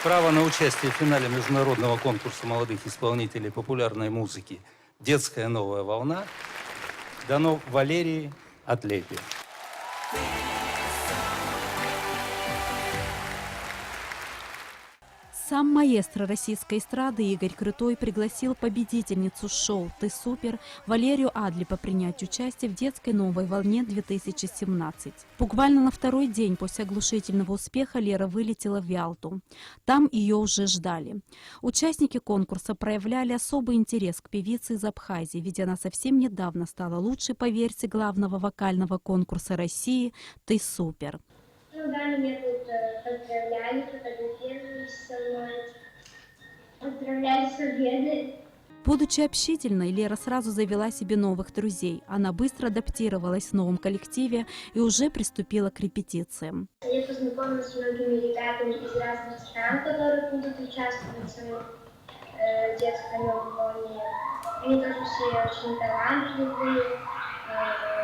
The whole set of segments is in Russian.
Право на участие в финале международного конкурса молодых исполнителей популярной музыки «Детская новая волна» дано Валерии Адлепе. Сам маэстро российской эстрады Игорь Крутой пригласил победительницу шоу «Ты супер» Валерию Адлепа принять участие в детской новой волне 2017. Буквально на второй день после оглушительного успеха Лера вылетела в Ялту. Там ее уже ждали. Участники конкурса проявляли особый интерес к певице из Абхазии, ведь она совсем недавно стала лучшей по версии главного вокального конкурса России «Ты супер». Ну да, меня тут поздравляли, фотографировались со мной, поздравляли с победой. Будучи общительной, Лера сразу завела себе новых друзей. Она быстро адаптировалась в новом коллективе и уже приступила к репетициям. Я познакомилась с многими ребятами из разных стран, которые будут участвовать в детской новой волне. Они тоже все очень талантливые,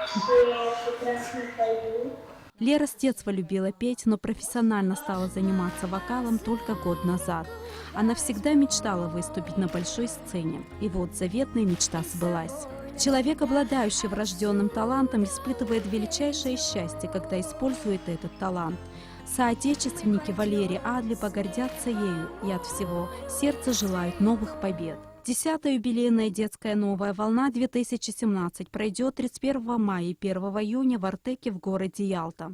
все прекрасно поют. Лера с детства любила петь, но профессионально стала заниматься вокалом только год назад. Она всегда мечтала выступить на большой сцене. И вот заветная мечта сбылась. Человек, обладающий врожденным талантом, испытывает величайшее счастье, когда использует этот талант. Соотечественники Валерии Адлепа гордятся ею и от всего сердца желают новых побед. 10-я юбилейная детская новая волна 2017 пройдет 31 мая и 1 июня в Артеке в городе Ялта.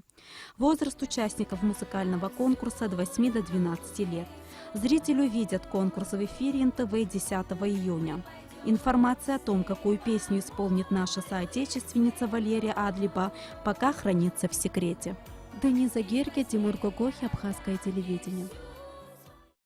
Возраст участников музыкального конкурса от 8 до 12 лет. Зрители увидят конкурс в эфире НТВ 10 июня. Информация о том, какую песню исполнит наша соотечественница Валерия Адлепа, пока хранится в секрете. Дениза Герке, Тимур Гогохи, Абхазское телевидение.